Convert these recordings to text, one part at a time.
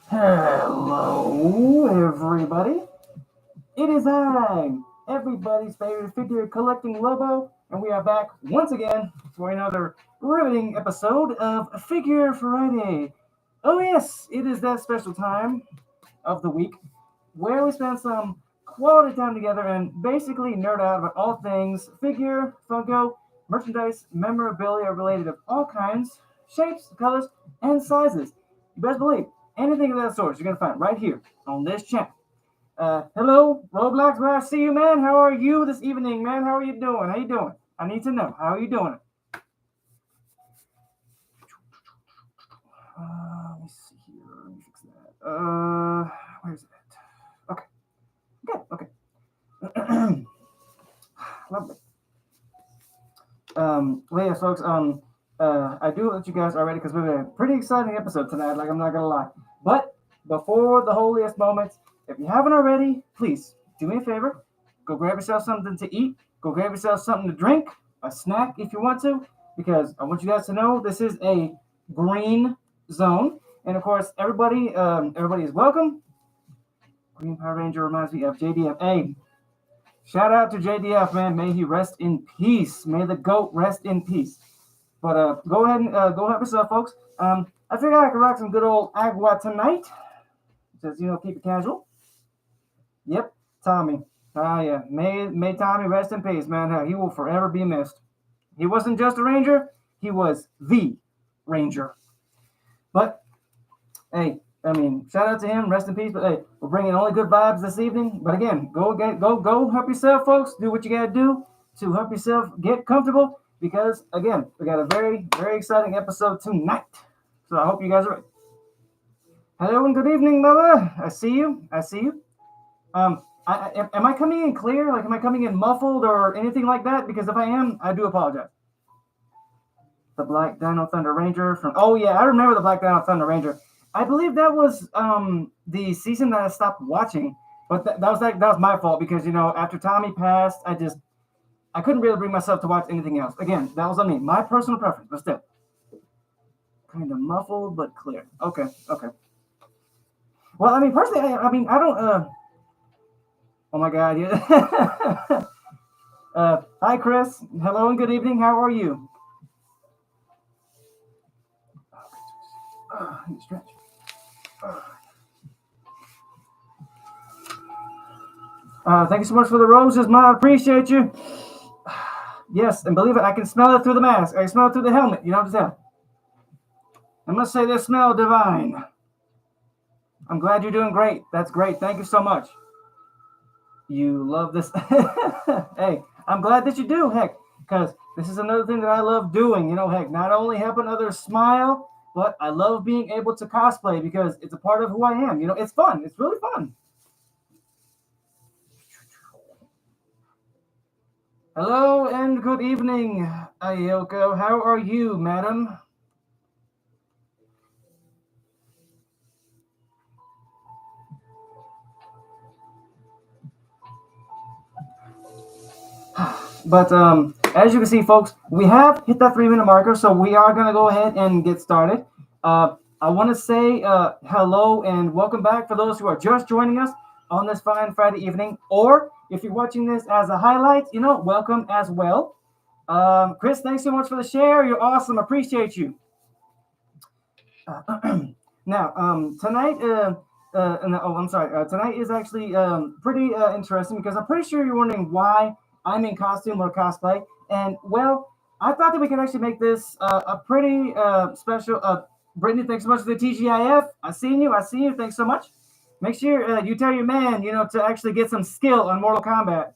Hello, everybody. It is I, everybody's favorite figure collecting Lobo, and we are back once again for another riveting episode of Figure Friday. Oh, yes, it is that special time of the week where we spend some quality time together and basically nerd out about all things figure, Funko, merchandise, memorabilia related of all kinds, shapes, colors, and sizes. You best believe anything of that sort you're going to find right here on this channel. Hello, Roblox, where I see you, man. How are you this evening, man? How are you doing? How you doing? I need to know. How are you doing? Let me see here. Let me fix that. Where's it? Okay. Good. Okay. Lovely. Well, yeah, folks. I do let you guys already because we have a pretty exciting episode tonight. Like I'm not gonna lie. But before the holiest moments, if you haven't already, please do me a favor. Go grab yourself something to eat. Go grab yourself something to drink, a snack if you want to, because I want you guys to know this is a green zone, and of course, everybody is welcome. Green Power Ranger reminds me of JDF. Hey, shout out to JDF, man. May he rest in peace. May the goat rest in peace. But go ahead and go help yourself, folks. I figured I could rock some good old agua tonight. Just keep it casual. Yep, Tommy. Ah, yeah. May Tommy rest in peace, man. He will forever be missed. He wasn't just a ranger; he was the ranger. But hey, I mean, shout out to him. Rest in peace. But hey, we're bringing only good vibes this evening. But again, go help yourself, folks. Do what you gotta do to help yourself get comfortable. Because again, we got a very, very exciting episode tonight. So I hope you guys are ready. Hello and good evening, mother. I see you. I see you. Am I coming in clear? Like, am I coming in muffled or anything like that? Because if I am, I do apologize. The Black Dino Thunder Ranger from. Oh yeah, I remember the Black Dino Thunder Ranger. I believe that was the season that I stopped watching, but that was my fault because after Tommy passed, I couldn't really bring myself to watch anything else. Again, that was on me, my personal preference, but still, kind of muffled but clear. Okay, okay. Well, I mean, personally, I mean, I don't. Oh my God, yeah. Hi, Chris. Hello and good evening. How are you? I need to stretch. Thank you so much for the roses, Ma. I appreciate you. Yes, and believe it, I can smell it through the mask. I can smell it through the helmet. You know what I'm saying? I must say they smell divine. I'm glad you're doing great. That's great. Thank you so much. You love this. Hey, I'm glad that you do, heck, because this is another thing that I love doing. Heck, not only helping others smile, but I love being able to cosplay because it's a part of who I am. It's fun. It's really fun. Hello and good evening, Ayoko. How are you, madam? But as you can see, folks, we have hit that 3-minute marker, so we are going to go ahead and get started. I want to say hello and welcome back for those who are just joining us on this fine Friday evening, or if you're watching this as a highlight, welcome as well. Chris, thanks so much for the share. You're awesome. Appreciate you. Now, tonight, I'm sorry. Tonight is actually pretty interesting because I'm pretty sure you're wondering why I'm in costume or cosplay. And well, I thought that we could actually make this a pretty special. Brittany, thanks so much for the TGIF. I seen you. I see you. Thanks so much. Make sure you tell your man, to actually get some skill on Mortal Kombat.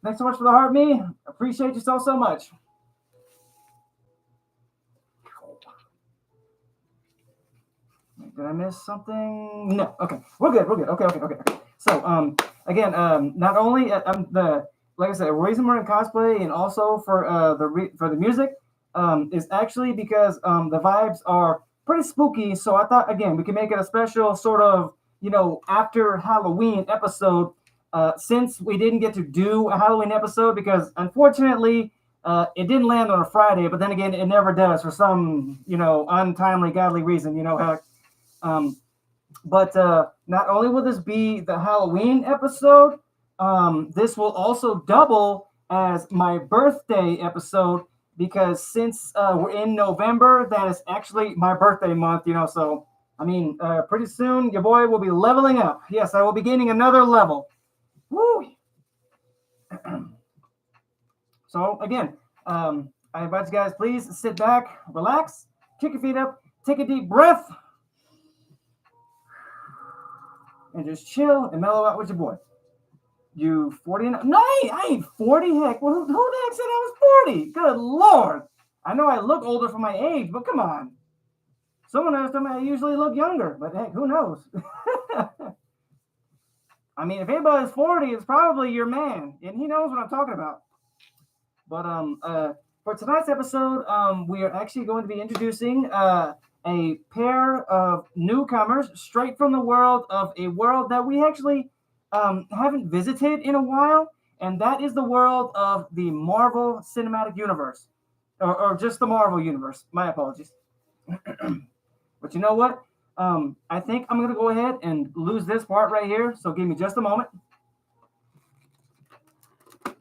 Thanks so much for the heart, me. Appreciate you so much. Did I miss something? No. Okay, we're good. We're good. Okay. So, again, not only like I said, the reason we're in cosplay and also for the music, is actually because the vibes are pretty spooky. So I thought again we could make it a special sort of after Halloween episode. Since we didn't get to do a Halloween episode because unfortunately it didn't land on a Friday, but then again it never does for some untimely godly reason. Heck. Um, But not only will this be the Halloween episode, this will also double as my birthday episode because since we're in November, that is actually my birthday month, So, I mean, pretty soon your boy will be leveling up. Yes, I will be gaining another level. Woo! So, again, I invite you guys, please sit back, relax, kick your feet up, take a deep breath, and just chill and mellow out with your boy. You 40? No, I ain't 40. Heck, well, who the heck said I was 40? Good Lord. I know I look older for my age, but come on. Someone else told me I usually look younger, but heck, who knows? I mean, if anybody's 40, it's probably your man, and he knows what I'm talking about. But for tonight's episode, we are actually going to be introducing a pair of newcomers straight from the world of a world that we actually haven't visited in a while, and that is the world of the Marvel Cinematic Universe, or just the Marvel Universe. My apologies. But you know what? I think I'm going to go ahead and lose this part right here, so give me just a moment. There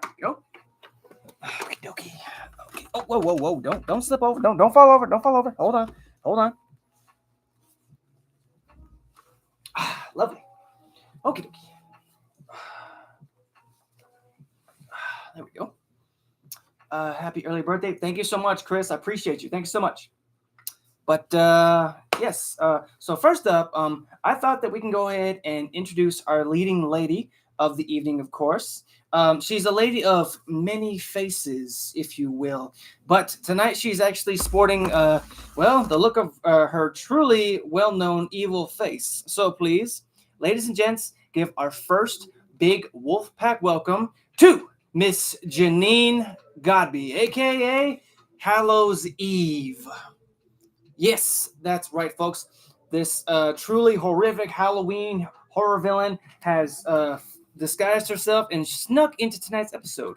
we go. Okie dokie. Okay. Oh, whoa. Don't slip over. Don't fall over. Don't fall over. Hold on. Lovely. Okie dokie. There we go. Happy early birthday. Thank you so much, Chris. I appreciate you. Thank you so much. But yes, so first up, I thought that we can go ahead and introduce our leading lady of the evening, of course. She's a lady of many faces, if you will. But tonight she's actually sporting, the look of her truly well-known evil face. So please, ladies and gents, give our first big wolf pack welcome to Miss Janine Godby, a.k.a. Hallows Eve. Yes, that's right, folks. This truly horrific Halloween horror villain has disguised herself and snuck into tonight's episode.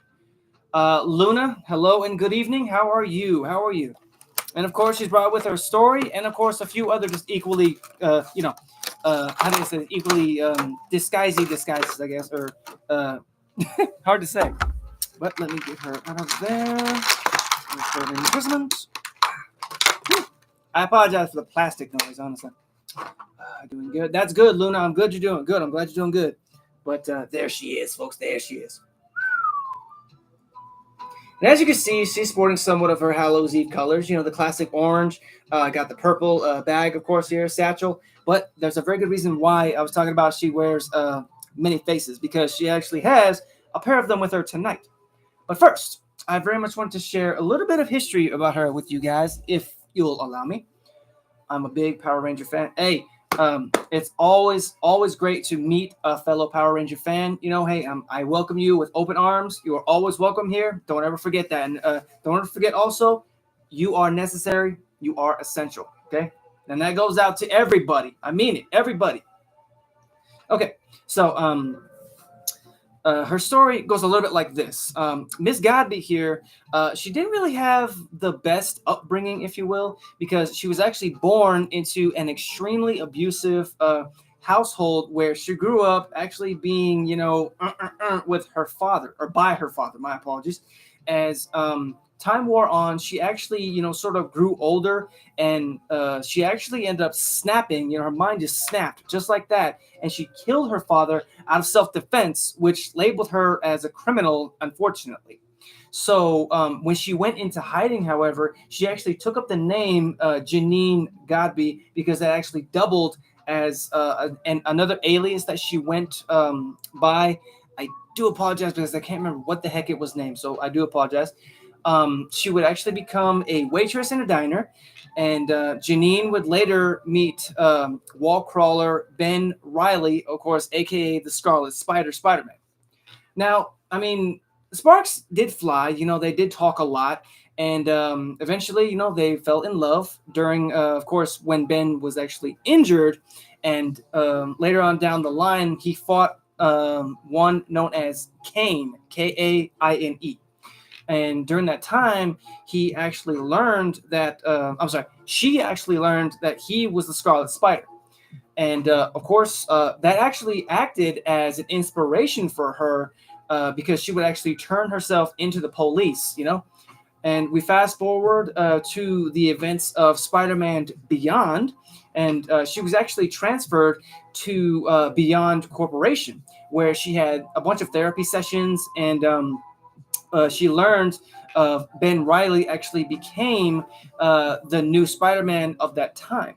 Luna, hello and good evening. How are you? And of course, she's brought with her story, and of course, a few other just equally, how do I say, equally disguises, I guess, or hard to say. But let me get her out of there. Imprisonment. I apologize for the plastic noise, honestly. Doing good. That's good, Luna. I'm good. You're doing good. I'm glad you're doing good. But there she is, folks. There she is. And as you can see, she's sporting somewhat of her Hallows Eve colors. The classic orange. Got the purple bag, of course, here, satchel. But there's a very good reason why I was talking about she wears many faces, because she actually has a pair of them with her tonight. But first, I very much want to share a little bit of history about her with you guys, if you'll allow me. I'm a big Power Ranger fan. Hey, it's always great to meet a fellow Power Ranger fan. Hey, I welcome you with open arms. You are always welcome here. Don't ever forget that. And don't ever forget also, you are necessary. You are essential. Okay? And that goes out to everybody. I mean it. Everybody. Okay. So, her story goes a little bit like this. Miss Godby here, she didn't really have the best upbringing, if you will, because she was actually born into an extremely abusive household where she grew up actually being, with her father, or by her father, my apologies. As time wore on, she actually, sort of grew older, and she actually ended up snapping. Her mind just snapped just like that, and she killed her father out of self-defense, which labeled her as a criminal, unfortunately. So when she went into hiding, however, she actually took up the name Janine Godby, because that actually doubled as another alias that she went by. I do apologize because I can't remember what the heck it was named, so I do apologize. She would actually become a waitress in a diner, and Janine would later meet wall crawler Ben Riley, of course, aka the Scarlet Spider-Man. Now, I mean, sparks did fly. They did talk a lot, and eventually, they fell in love during, of course, when Ben was actually injured, and later on down the line, he fought one known as Kane, Kaine. And during that time, he actually learned that she actually learned that he was the Scarlet Spider. And of course, that actually acted as an inspiration for her, because she would actually turn herself into the police, And we fast forward to the events of Spider-Man Beyond, and she was actually transferred to Beyond Corporation, where she had a bunch of therapy sessions, and she learned Ben Riley actually became the new Spider-Man of that time.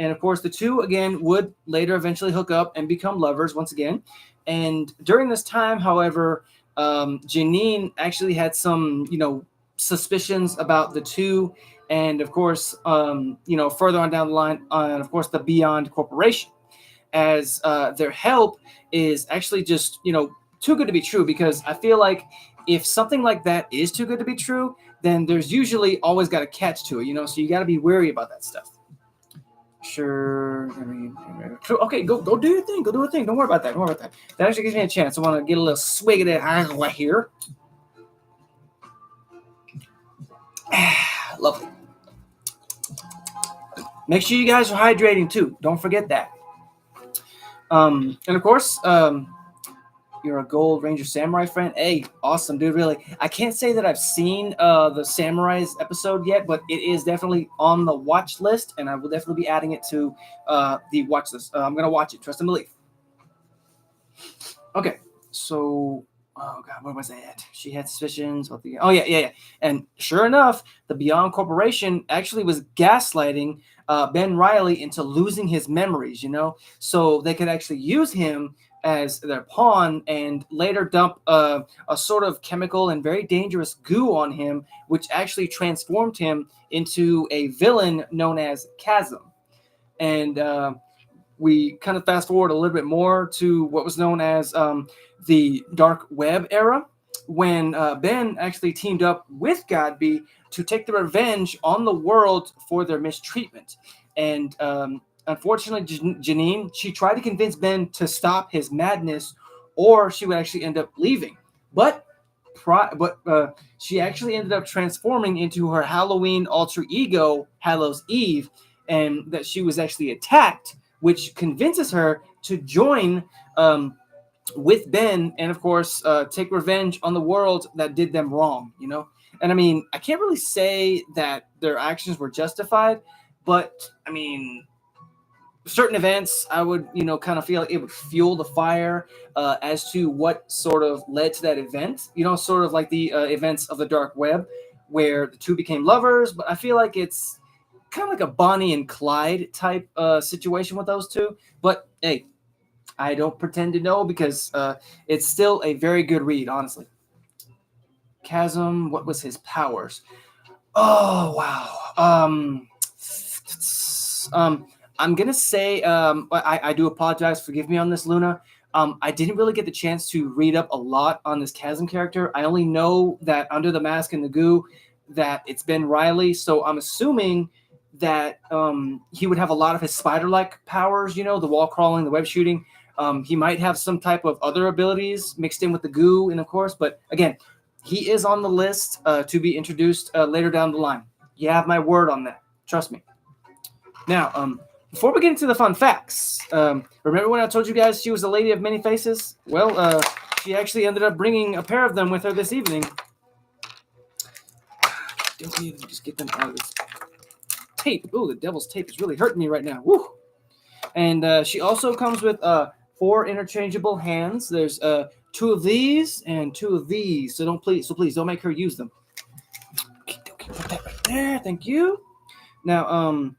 And of course, the two again would later eventually hook up and become lovers once again. And during this time, however, Janine actually had some, suspicions about the two, and of course, further on down the line, and of course, the Beyond Corporation, as their help is actually just, too good to be true. Because I feel like if something like that is too good to be true, then there's usually always got a catch to it, so you got to be wary about that stuff. Sure. Okay, go do your thing. Go do your thing. Don't worry about that. That actually gives me a chance. I want to get a little swig of that here. Lovely. Make sure you guys are hydrating too. Don't forget that. And of course, you're a Gold Ranger Samurai friend. Hey, awesome, dude. Really, I can't say that I've seen the Samurais episode yet, but it is definitely on the watch list, and I will definitely be adding it to the watch list. I'm gonna watch it. Trust and believe. Okay, so oh god, where was that? She had suspicions about the. Oh yeah. And sure enough, the Beyond Corporation actually was gaslighting Ben Riley into losing his memories. So they could actually use him as their pawn, and later dump a sort of chemical and very dangerous goo on him, which actually transformed him into a villain known as Chasm. And we kind of fast forward a little bit more to what was known as the Dark Web era, when Ben actually teamed up with Godby to take the revenge on the world for their mistreatment. And unfortunately, Janine, she tried to convince Ben to stop his madness, or she would actually end up leaving. But she actually ended up transforming into her Halloween alter ego, Hallows Eve, and that she was actually attacked, which convinces her to join with Ben, and of course take revenge on the world that did them wrong. And I mean, I can't really say that their actions were justified, but I mean, certain events, I would, kind of feel like it would fuel the fire as to what sort of led to that event, sort of like the events of the Dark Web, where the two became lovers. But I feel like it's kind of like a Bonnie and Clyde type situation with those two. But hey, I don't pretend to know, because it's still a very good read, honestly. Chasm, what was his powers? Oh, wow. I'm gonna say I do apologize. Forgive me on this, Luna. I didn't really get the chance to read up a lot on this Chasm character. I only know that under the mask and the goo, that it's Ben Riley. So I'm assuming that he would have a lot of his spider-like powers. The wall crawling, the web shooting. He might have some type of other abilities mixed in with the goo, and of course. But again, he is on the list to be introduced later down the line. You have my word on that. Trust me. Now, before we get into the fun facts, remember when I told you guys she was a lady of many faces? Well, she actually ended up bringing a pair of them with her this evening. Don't need to just get them out of this tape. Ooh, the devil's tape is really hurting me right now. Woo! And she also comes with 4 interchangeable hands. There's 2 of these and 2 of these. So please don't make her use them. Okay, put that right there. Thank you. Now,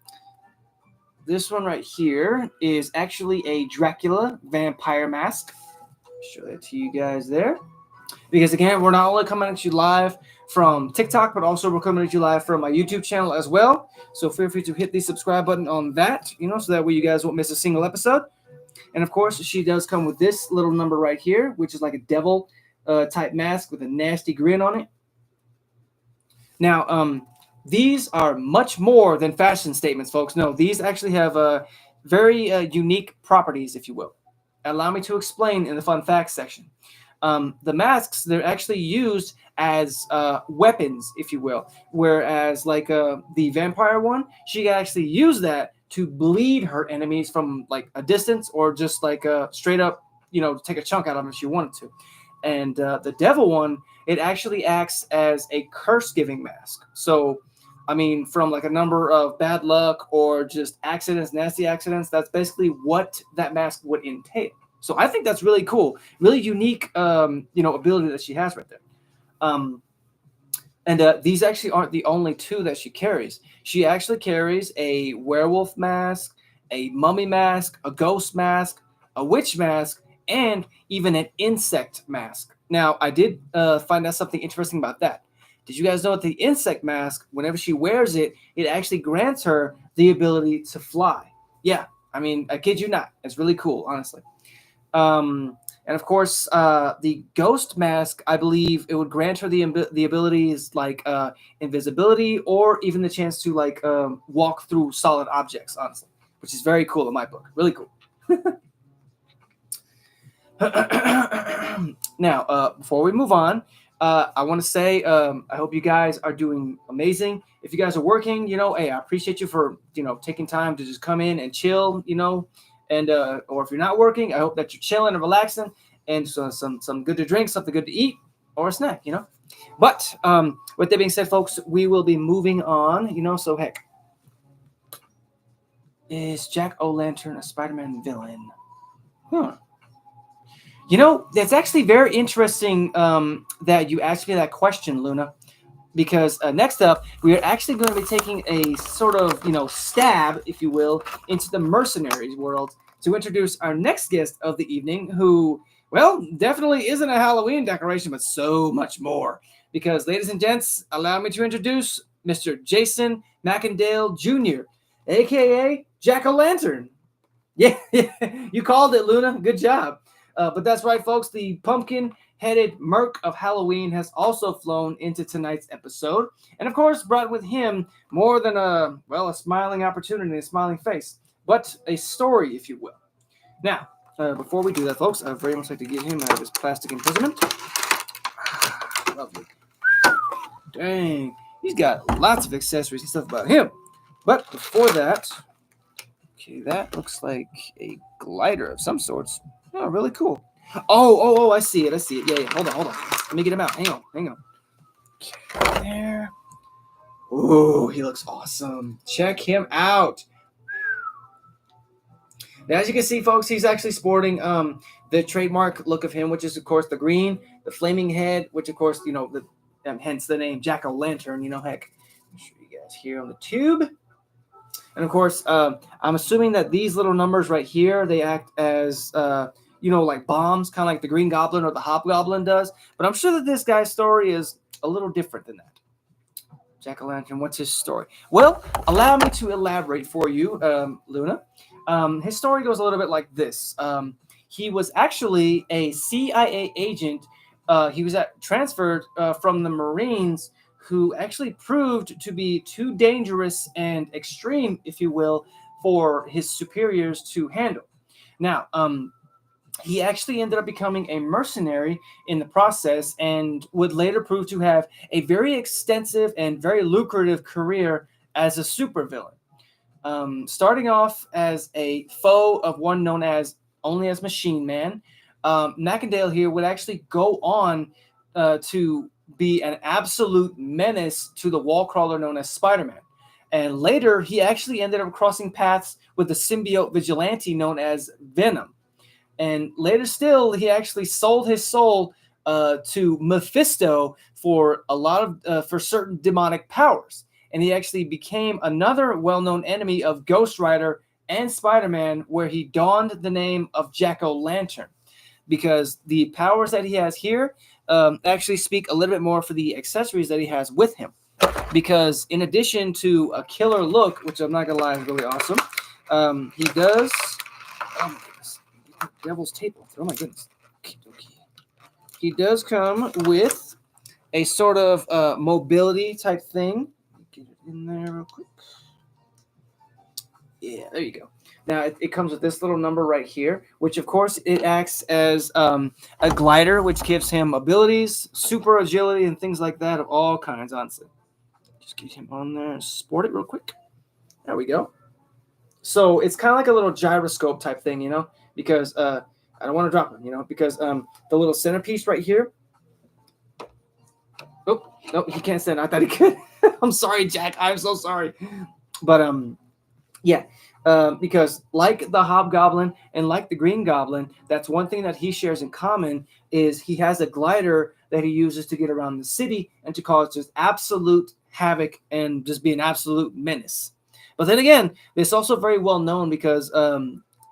this one right here is actually a Dracula vampire mask. Show that to you guys there. Because again, we're not only coming at you live from TikTok, but also we're coming at you live from my YouTube channel as well. So feel free to hit the subscribe button on that, so that way you guys won't miss a single episode. And of course, she does come with this little number right here, which is like a devil type mask with a nasty grin on it. Now, these are much more than fashion statements, folks. No, these actually have very unique properties, if you will. Allow me to explain in the fun facts section. The masks, they're actually used as weapons, if you will. Whereas like the vampire one, she can actually use that to bleed her enemies from like a distance, or just like straight up, take a chunk out of them if she wanted to. And the devil one, it actually acts as a curse giving mask. So I mean, from like a number of bad luck or just accidents, nasty accidents, that's basically what that mask would entail. So I think that's really cool, really unique, ability that she has right there. Um, and these actually aren't the only two that she carries. She actually carries a werewolf mask, a mummy mask, a ghost mask, a witch mask, and even an insect mask. Now, I did find out something interesting about that. Did you guys know that the insect mask, whenever she wears it, it actually grants her the ability to fly? Yeah, I mean, I kid you not. It's really cool, honestly. And of course, the ghost mask, I believe it would grant her the abilities like invisibility, or even the chance to like walk through solid objects, honestly, which is very cool in my book. Really cool. Now, before we move on, I want to say I hope you guys are doing amazing. If you guys are working, hey, I appreciate you for taking time to just come in and chill, and or if you're not working, I hope that you're chilling and relaxing, and so some good to drink, something good to eat, or a snack, But with that being said, folks, we will be moving on, So heck, is Jack O'Lantern a Spider-Man villain? Hmm. That's actually very interesting that you asked me that question, Luna, because next up, we are actually going to be taking a sort of, stab, if you will, into the mercenaries world to introduce our next guest of the evening, who, well, definitely isn't a Halloween decoration, but so much more. Because, ladies and gents, allow me to introduce Mr. Jason McIndale Jr., a.k.a. Jack O'Lantern. Yeah, you called it, Luna. Good job. But that's right, folks. The pumpkin-headed Merc of Halloween has also flown into tonight's episode, and of course, brought with him more than a smiling opportunity, a smiling face, but a story, if you will. Now, before we do that, folks, I'd very much like to get him out of his plastic imprisonment. Lovely. Dang, he's got lots of accessories and stuff about him. But before that, okay, that looks like a glider of some sorts. Oh, really cool. Oh, I see it. Yeah. Hold on. Let me get him out. Hang on. Okay, there. Ooh, he looks awesome. Check him out. Now, as you can see, folks, he's actually sporting the trademark look of him, which is, of course, the green, the flaming head, which, of course, hence the name Jack-O-Lantern. Heck, I'll show you guys here on the tube. And of course, I'm assuming that these little numbers right here, they act as, like bombs, kind of like the Green Goblin or the Hobgoblin does. But I'm sure that this guy's story is a little different than that. Jack-O-Lantern, what's his story? Well, allow me to elaborate for you, Luna. His story goes a little bit like this. He was actually a CIA agent. He was transferred from the Marines, who actually proved to be too dangerous and extreme, if you will, for his superiors to handle. Now, he actually ended up becoming a mercenary in the process, and would later prove to have a very extensive and very lucrative career as a supervillain. Starting off as a foe of one known as only as Machine Man, Macendale here would actually go on to be an absolute menace to the wall crawler known as Spider-Man. And later, he actually ended up crossing paths with the symbiote vigilante known as Venom. And later still, he actually sold his soul to Mephisto for a lot of for certain demonic powers. And he actually became another well-known enemy of Ghost Rider and Spider-Man, where he donned the name of Jack-O-Lantern, because the powers that he has here actually speak a little bit more for the accessories that he has with him. Because in addition to a killer look, which I'm not gonna lie is really awesome, he does. Oh my goodness, devil's tape off. Oh my goodness. Okay. He does come with a sort of mobility type thing. Get it in there real quick. Yeah, there you go. Now it comes with this little number right here, which of course it acts as a glider, which gives him abilities, super agility, and things like that of all kinds. Honestly, just get him on there and sport it real quick. There we go. So it's kind of like a little gyroscope type thing, because I don't want to drop him, because the little centerpiece right here. Oh, no, he can't stand. I thought he could. I'm sorry, Jack. I'm so sorry. But yeah, because like the Hobgoblin and like the Green Goblin, that's one thing that he shares in common is he has a glider that he uses to get around the city and to cause just absolute havoc and just be an absolute menace. But then again, it's also very well known because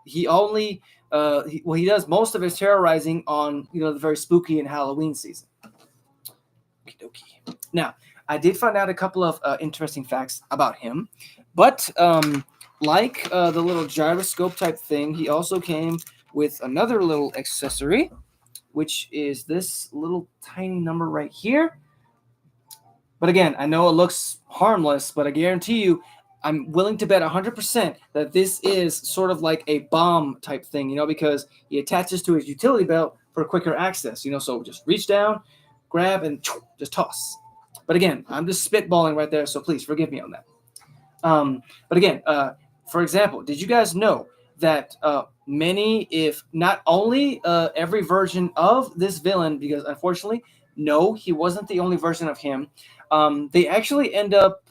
he only he does most of his terrorizing on the very spooky and Halloween season. Okie. Now, I did find out a couple of interesting facts about him, but like the little gyroscope type thing, he also came with another little accessory, which is this little tiny number right here. But again, I know it looks harmless, but I guarantee you, I'm willing to bet 100% that this is sort of like a bomb type thing, because he attaches to his utility belt for quicker access, so just reach down, grab, and just toss. But again, I'm just spitballing right there, so please forgive me on that. But again, for example, did you guys know that many, if not only every version of this villain, because unfortunately, no, he wasn't the only version of him, they actually end up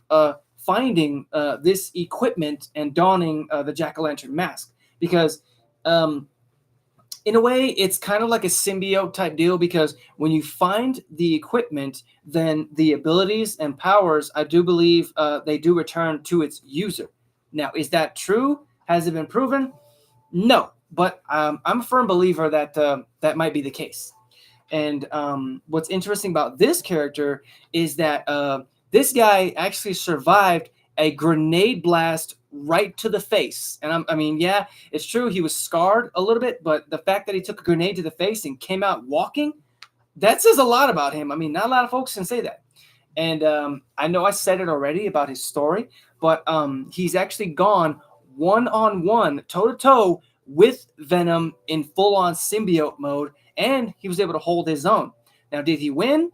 finding this equipment and donning the jack-o'-lantern mask, because in a way, it's kind of like a symbiote type deal, because when you find the equipment, then the abilities and powers, I do believe they do return to its user. Now, is that true? Has it been proven? No, but I'm a firm believer that that might be the case. And what's interesting about this character is that this guy actually survived a grenade blast right to the face. And I mean, yeah, it's true he was scarred a little bit, but the fact that he took a grenade to the face and came out walking, that says a lot about him. I mean, not a lot of folks can say that. And I know I said it already about his story, but he's actually gone one-on-one, toe-to-toe with Venom in full-on symbiote mode, and he was able to hold his own. Now, did he win?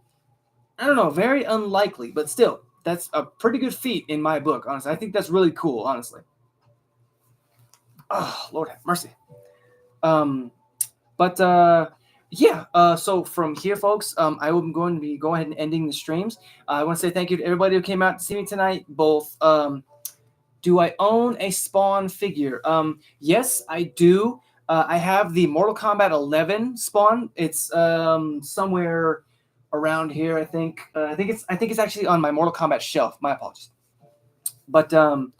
I don't know, very unlikely, but still, that's a pretty good feat in my book, honestly. I think that's really cool, honestly. Oh, Lord have mercy. So from here, folks, I will going to be go ahead and ending the streams. I want to say thank you to everybody who came out to see me tonight. Both, do I own a Spawn figure? Yes, I do. I have the Mortal Kombat 11 Spawn. It's somewhere around here, I think. I think it's actually on my Mortal Kombat shelf. My apologies. But from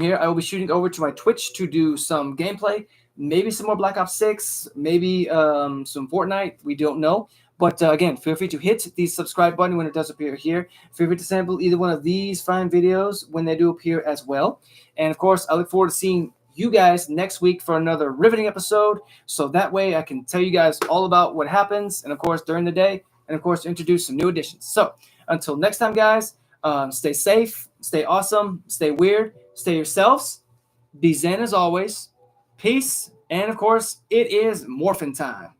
here, I will be shooting over to my Twitch to do some gameplay. Maybe some more Black Ops 6, maybe some Fortnite. We don't know. But again, feel free to hit the subscribe button when it does appear here. Feel free to sample either one of these fine videos when they do appear as well. And of course, I look forward to seeing you guys next week for another riveting episode. So that way I can tell you guys all about what happens, and of course, during the day, and of course, introduce some new additions. So until next time, guys, stay safe, stay awesome, stay weird, stay yourselves, be zen as always. Peace, and of course, it is morphin' time.